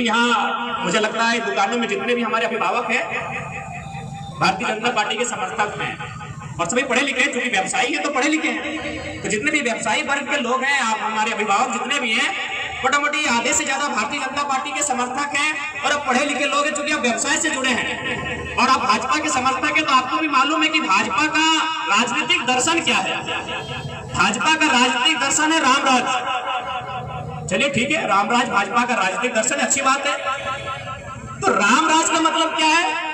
क्योंकि यहाँ मुझे लगता है दुकानों में जितने भी हमारे अभिभावक हैं भारतीय जनता पार्टी के समर्थक हैं और सभी पढ़े लिखे हैं, क्योंकि व्यवसायी है तो पढ़े लिखे हैं। तो जितने भी व्यवसायी वर्ग के लोग हैं, आप हमारे अभिभावक जितने भी हैं, मोटामोटी आधे से ज्यादा भारतीय जनता पार्टी के समर्थक हैं और अब पढ़े लिखे लोग हैं, चूंकि आप व्यवसाय से जुड़े हैं और आप भाजपा के समर्थक हैं। तो आपको भी मालूम है कि भाजपा का राजनीतिक दर्शन क्या है। भाजपा का राजनीतिक दर्शन है रामराज। चलिए ठीक है, रामराज भाजपा का राजनीतिक दर्शन है, अच्छी बात है। तो रामराज का मतलब क्या है?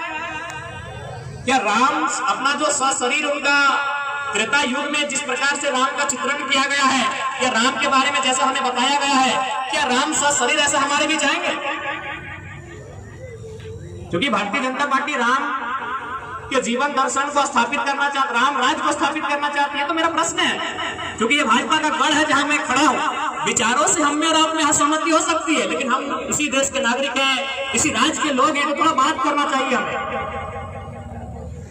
क्या राम अपना जो सशरीर उनका त्रेता युग में जिस प्रकार से राम का चित्रण किया गया है, या राम के बारे में जैसा हमें बताया गया है, क्या राम सशरीर ऐसा हमारे भी जाएंगे? क्योंकि भारतीय जनता पार्टी राम के जीवन दर्शन को स्थापित करना चाहती, राम राज्य को स्थापित करना चाहती है। तो मेरा प्रश्न है, क्योंकि ये भाजपा का गढ़ है जहां मैं खड़ा हूं, विचारों से हम में और आप में असहमति हो सकती है, लेकिन हम इसी देश के नागरिक हैं, इसी राज्य के लोग हैं, तो थोड़ा बात करना चाहिए हमें।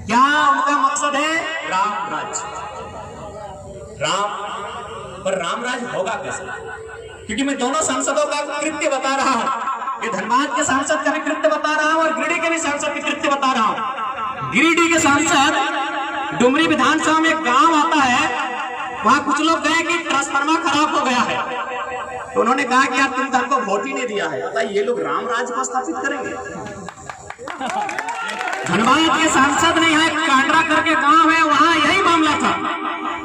क्या उनका मकसद है? राम राज्य। राम पर राम राज्य होगा कैसे? क्योंकि मैं दोनों सांसदों का कृत्य बता रहा हूं, ये धनबाद के सांसद का भी कृत्य बता रहा हूं और गिरिडीह के भी सांसद के कृत्य बता रहा हूं। गिरिडीह के सांसद, डुमरी विधानसभा में एक गांव आता है, वहां कुछ लोग गए कि ट्रांसफार्मर खराब हो गया है, तो उन्होंने कहा कि यार तुम तो हमको वोट ही नहीं दिया है, बताइए ये लोग राम राज्य को स्थापित करेंगे? धनबाद के सांसद ने यहाँ कांडरा करके गांव है, वहां यही मामला था,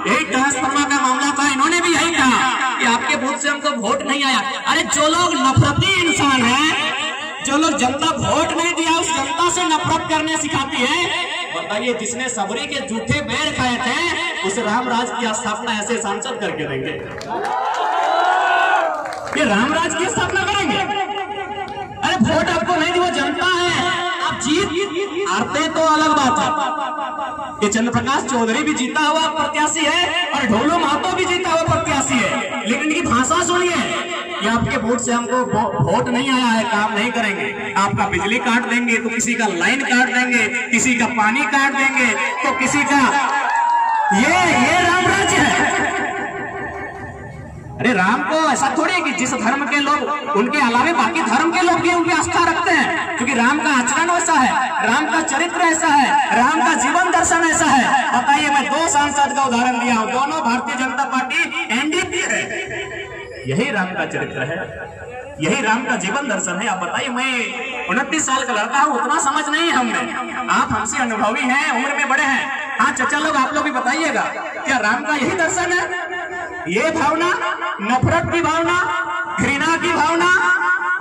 यही ट्रांसफार्मर का मामला था। इन्होंने भी यही कहा कि आपके बूथ से हमको वोट नहीं आया। अरे जो लोग नफरती इंसान हैं, जो लोग जनता वोट नहीं दिया, उस जनता से नफरत करने सिखाती है। बताइए, जिसने सबरी के जूठे बैर खाए थे, उस रामराज की स्थापना ऐसे सांसद करके देंगे? ये रामराज की स्थापना करेंगे? अरे वोट आपको नहीं दी, वो जनता है, आप जीत हारते तो अलग बात है। ये चंद्रप्रकाश चौधरी भी जीता हुआ प्रत्याशी है और ढोलू महतो भी जीता हुआ प्रत्याशी है, लेकिन इनकी भाषा सुनिए कि आपके वोट से हमको वोट नहीं आया है, काम नहीं करेंगे, आपका बिजली काट देंगे तो किसी का लाइन काट देंगे, किसी का पानी काट देंगे तो किसी का, ये राम राज्य है। अरे राम को ऐसा थोड़ी है कि जिस धर्म के लोग, उनके अलावे बाकी धर्म के लोग भी उनकी आस्था रखते हैं, क्योंकि राम का आचरण ऐसा है, राम का चरित्र ऐसा है, राम का जीवन दर्शन ऐसा है। बताइए, मैं दो सांसद का उदाहरण दिया हूं, दोनों भारतीय जनता पार्टी एनडीपी है। यही राम का चरित्र है, यही राम का जीवन दर्शन है। आप बताइए, मैं 29 साल का लड़का हूं, उतना समझ नहीं है हमने, आप हमसे अनुभवी हैं, उम्र में बड़े हैं। हाँ चाचा लोग, आप लोग भी बताइएगा, क्या राम का यही दर्शन है? ये भावना, नफरत की भावना, घृणा की भावना,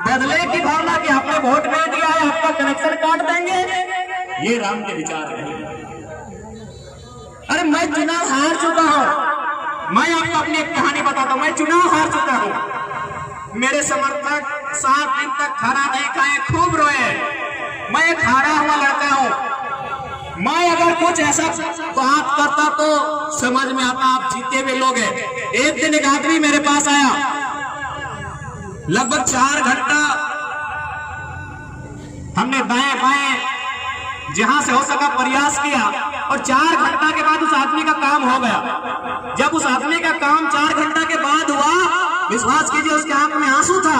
बदले की भावना कि आपने वोट नहीं दिया है, आपका कनेक्शन काट देंगे, ये राम के विचार नहीं। अरे मैं चुनाव हार चुका हूं, मैं आपको अपनी एक कहानी बताता हूं, मैं चुनाव हार चुका हूं। मेरे समर्थक 7 दिन तक खाना नहीं खाए, खूब रोए। मैं एक हारा हुआ लड़का हूं, मैं अगर कुछ ऐसा बात करता तो समझ में आता आप जीते हुए लोग हैं। एक दिन एक आदमी मेरे पास आया, लगभग 4 घंटा हमने दाएं बाएं जहां से हो सका प्रयास किया और 4 घंटा के बाद उस आदमी का काम हो गया। जब उस आदमी का काम 4 घंटा के बाद हुआ, विश्वास कीजिए उसके आंख में आंसू था।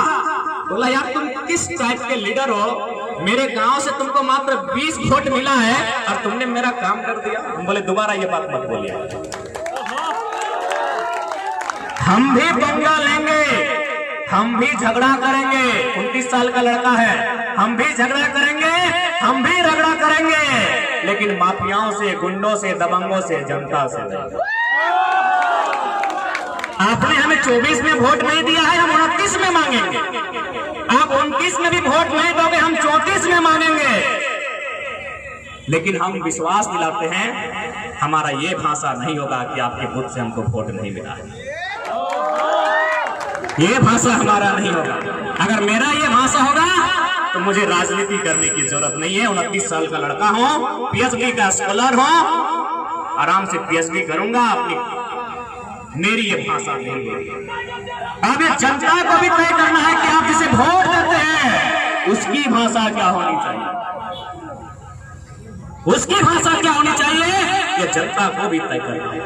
बोला, यार तुम किस टाइप के लीडर हो, मेरे गांव से तुमको मात्र 20 वोट मिला है और तुमने मेरा काम कर दिया। हम बोले, दोबारा ये बात मत बोलिए, हम भी पंगा लेंगे, हम भी झगड़ा करेंगे। 29 साल का लड़का है, हम भी झगड़ा करेंगे, हम भी रगड़ा करेंगे, लेकिन माफियाओं से, गुंडों से, दबंगों से, जनता से नहीं। आपने हमें 24 में वोट नहीं दिया है, हम 29 में मांगेंगे। आप 29 में भी वोट नहीं दोगे, हम 34 में मांगेंगे। लेकिन हम विश्वास दिलाते हैं, हमारा ये भाषा नहीं होगा कि आपके बूथ से हमको वोट नहीं मिला है, ये भाषा हमारा नहीं होगा। अगर मेरा ये भाषा होगा तो मुझे राजनीति करने की जरूरत नहीं है। 29 साल का लड़का हूं, पीएचडी का स्कॉलर हूं, आराम से पीएचडी करूंगा। अपनी मेरी ये भाषा नहीं है। अब ये जनता को भी तय करना है कि आप जिसे वोट देते हैं उसकी भाषा क्या होनी चाहिए, उसकी भाषा क्या होनी चाहिए, ये जनता को भी तय करना है।